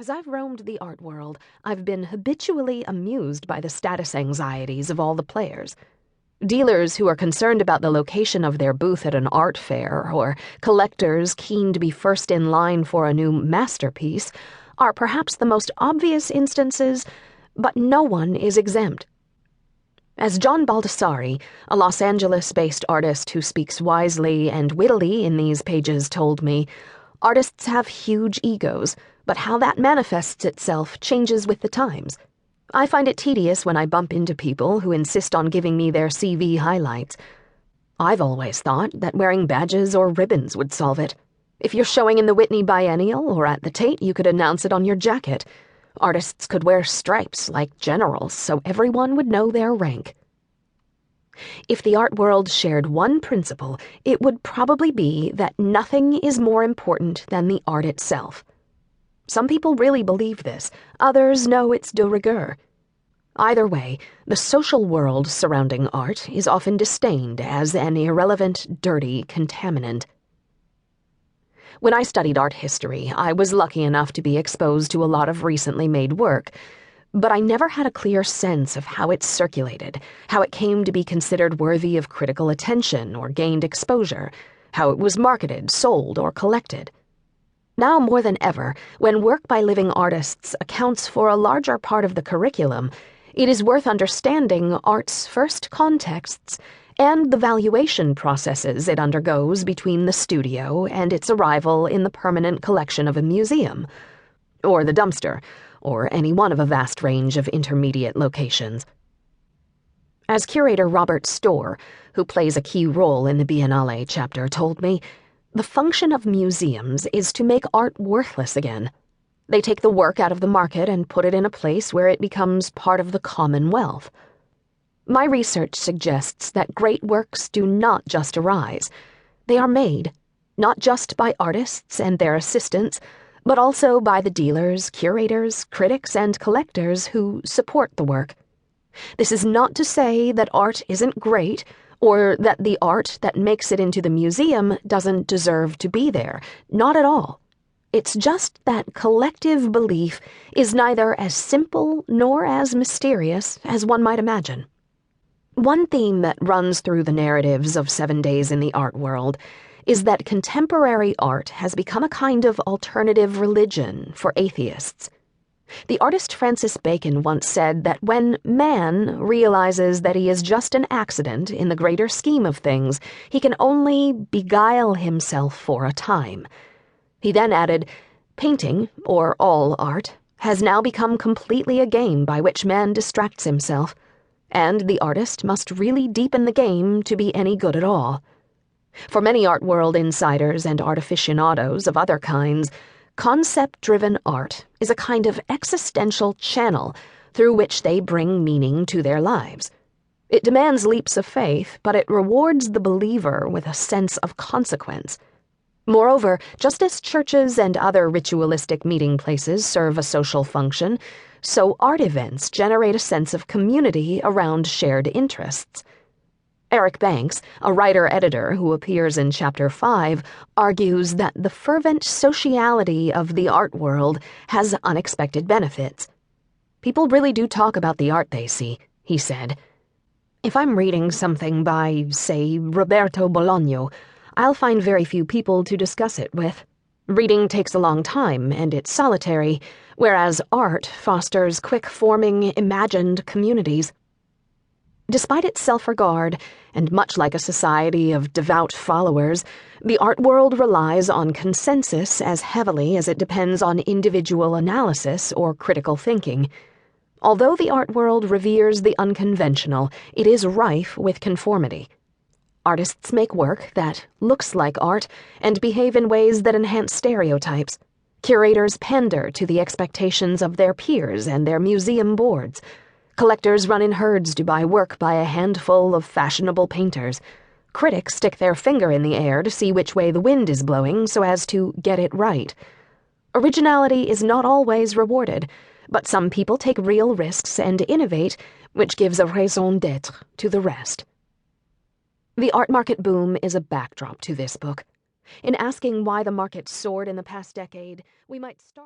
As I've roamed the art world, I've been habitually amused by the status anxieties of all the players. Dealers who are concerned about the location of their booth at an art fair, or collectors keen to be first in line for a new masterpiece, are perhaps the most obvious instances, but no one is exempt. As John Baldessari, a Los Angeles-based artist who speaks wisely and wittily in these pages, told me, artists have huge egos, but how that manifests itself changes with the times. I find it tedious when I bump into people who insist on giving me their CV highlights. I've always thought that wearing badges or ribbons would solve it. If you're showing in the Whitney Biennial or at the Tate, you could announce it on your jacket. Artists could wear stripes like generals so everyone would know their rank. If the art world shared one principle, it would probably be that nothing is more important than the art itself. Some people really believe this, others know it's de rigueur. Either way, the social world surrounding art is often disdained as an irrelevant, dirty contaminant. When I studied art history, I was lucky enough to be exposed to a lot of recently made work, but I never had a clear sense of how it circulated, how it came to be considered worthy of critical attention or gained exposure, how it was marketed, sold, or collected. Now more than ever, when work by living artists accounts for a larger part of the curriculum, it is worth understanding art's first contexts and the valuation processes it undergoes between the studio and its arrival in the permanent collection of a museum, or the dumpster, or any one of a vast range of intermediate locations. As curator Robert Storr, who plays a key role in the Biennale chapter, told me, the function of museums is to make art worthless again. They take the work out of the market and put it in a place where it becomes part of the commonwealth. My research suggests that great works do not just arise. They are made, not just by artists and their assistants, but also by the dealers, curators, critics, and collectors who support the work. This is not to say that art isn't great, or that the art that makes it into the museum doesn't deserve to be there. Not at all. It's just that collective belief is neither as simple nor as mysterious as one might imagine. One theme that runs through the narratives of 7 Days in the Art World is that contemporary art has become a kind of alternative religion for atheists. The artist Francis Bacon once said that when man realizes that he is just an accident in the greater scheme of things, he can only beguile himself for a time. He then added, painting, or all art, has now become completely a game by which man distracts himself, and the artist must really deepen the game to be any good at all. For many art world insiders and art aficionados of other kinds, concept-driven art is a kind of existential channel through which they bring meaning to their lives. It demands leaps of faith, but it rewards the believer with a sense of consequence. Moreover, just as churches and other ritualistic meeting places serve a social function, so art events generate a sense of community around shared interests. Eric Banks, a writer-editor who appears in Chapter 5, argues that the fervent sociality of the art world has unexpected benefits. People really do talk about the art they see, he said. If I'm reading something by, say, Roberto Bolaño, I'll find very few people to discuss it with. Reading takes a long time, and it's solitary, whereas art fosters quick-forming, imagined communities. Despite its self-regard, and much like a society of devout followers, the art world relies on consensus as heavily as it depends on individual analysis or critical thinking. Although the art world reveres the unconventional, it is rife with conformity. Artists make work that looks like art and behave in ways that enhance stereotypes. Curators pander to the expectations of their peers and their museum boards. Collectors run in herds to buy work by a handful of fashionable painters. Critics stick their finger in the air to see which way the wind is blowing so as to get it right. Originality is not always rewarded, but some people take real risks and innovate, which gives a raison d'être to the rest. The art market boom is a backdrop to this book. In asking why the market soared in the past decade, we might start